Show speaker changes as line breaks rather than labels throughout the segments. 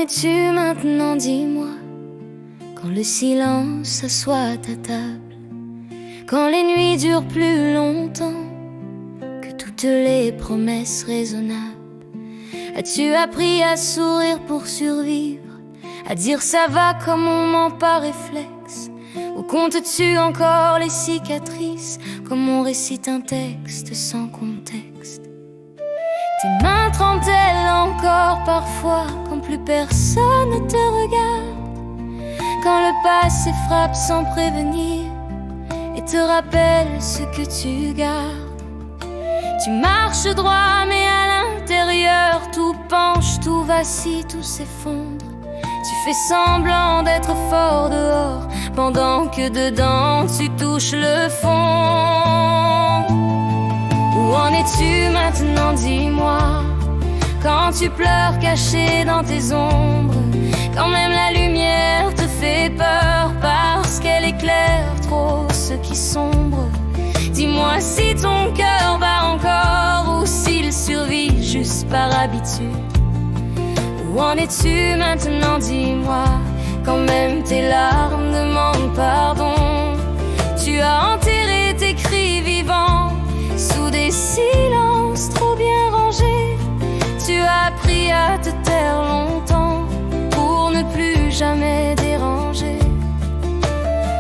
es-tu maintenant, dis-moi, quand le silence s'assoit à ta table, quand les nuits durent plus longtemps que toutes les promesses raisonnables? As-tu appris à sourire pour survivre, à dire ça va comme on ment par réflexe? Ou comptes-tu encore les cicatrices, comme on récite un texte sans contexte? Tes mains tremblent-elles encore parfois quand plus personne ne te regarde, quand le passé frappe sans prévenir et te rappelle ce que tu gardes? Tu marches droit mais à l'intérieur tout penche, tout vacille, tout s'effondre. Tu fais semblant d'être fort dehors pendant que dedans tu touches le fond. Où en es-tu maintenant, dis-moi, quand tu pleures caché dans tes ombres, quand même la lumière te fait peur parce qu'elle éclaire trop ceux qui sombrent? Dis-moi si ton cœur bat encore ou s'il survit juste par habitude. Où en es-tu maintenant, dis-moi, quand même tes larmes demandent pardon? Tu as enterré tes cris vivants sous des silences trop bien rangés. Tu as appris à te taire longtemps pour ne plus jamais déranger.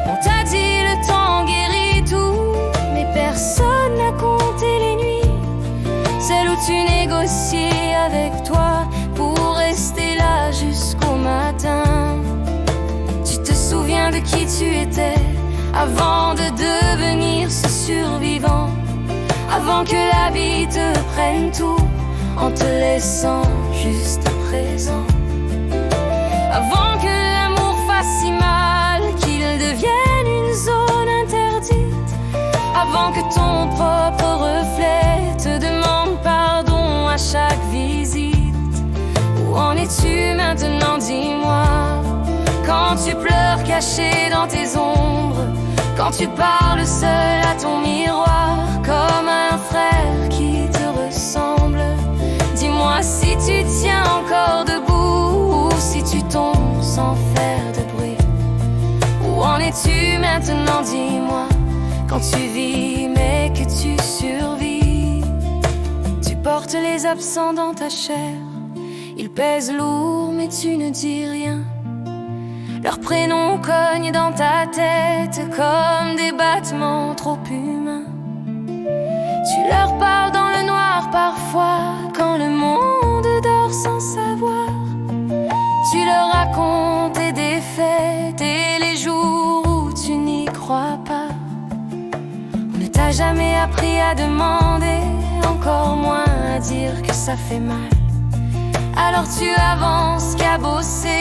On t'a dit le temps guérit tout, mais personne n'a compté les nuits, celles où tu négociais avec toi pour rester là jusqu'au matin. Tu te souviens de qui tu étais avant de devenir ce survivant, avant que la vie te prenne tout en te laissant juste présent, avant que l'amour fasse si mal qu'il devienne une zone interdite, avant que ton propre reflet te demande pardon à chaque visite. Où en es-tu maintenant, dis-moi, quand tu pleures caché dans tes ombres, quand tu parles seul à ton miroir comme un frère qui te ressemble? Dis-moi si tu tiens encore debout ou si tu tombes sans faire de bruit. Où en es-tu maintenant, dis-moi, quand tu vis mais que tu survis? Tu portes les absents dans ta chair, ils pèsent lourd mais tu ne dis rien. Leurs prénoms cognent dans ta tête comme des battements trop humains. Tu leur parles dans le noir parfois quand le monde dort sans savoir. Tu leur racontes tes défaites et les jours où tu n'y crois pas. On ne t'a jamais appris à demander, encore moins à dire que ça fait mal. Alors tu avances cabossé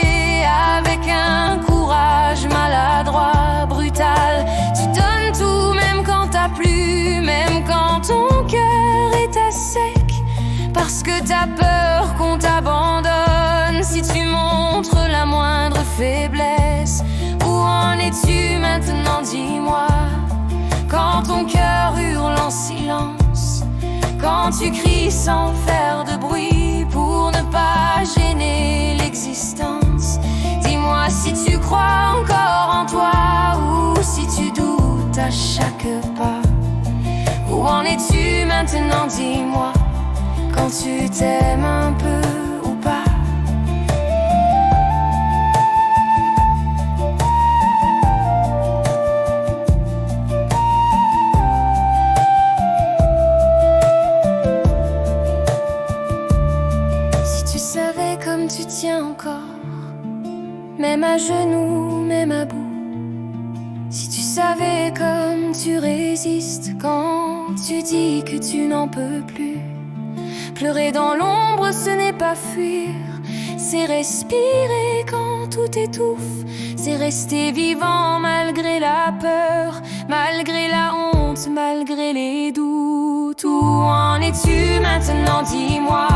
avec un courage maladroit, brutal. Tu donnes tout même quand t'as plus, même quand ton cœur est à sec, parce que t'as peur qu'on t'abandonne si tu montres la moindre faiblesse. Où en es-tu maintenant, dis-moi, quand ton cœur hurle en silence, quand tu cries sans faire de bruit pour ne pas gêner l'existence? Dis-moi si tu crois encore en toi ou si tu doutes à chaque pas. Où en es-tu maintenant, dis-moi, quand tu t'aimes un peu ou pas? Tu tiens encore, même à genoux, même à bout. Si tu savais comme tu résistes quand tu dis que tu n'en peux plus. Pleurer dans l'ombre, ce n'est pas fuir, c'est respirer quand tout étouffe. C'est rester vivant malgré la peur, malgré la honte, malgré les doutes. Où en es-tu maintenant, dis-moi,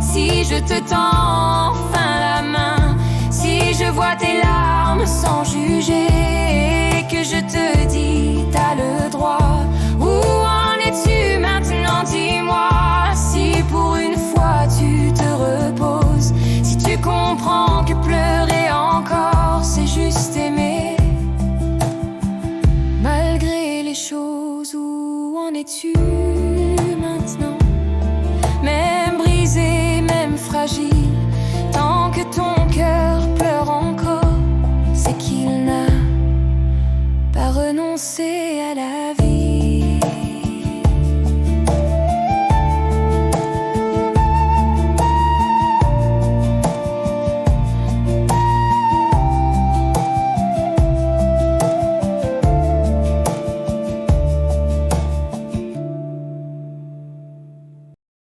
si je te tends enfin la main, si je vois tes larmes sans juger et que je te dis t'as le droit? Où en es-tu maintenant, dis-moi, si pour une fois tu te reposes, si tu comprends que pleurer encore, c'est juste aimer. Malgré les choses, où en es-tu maintenant? Même brisé, même fragile,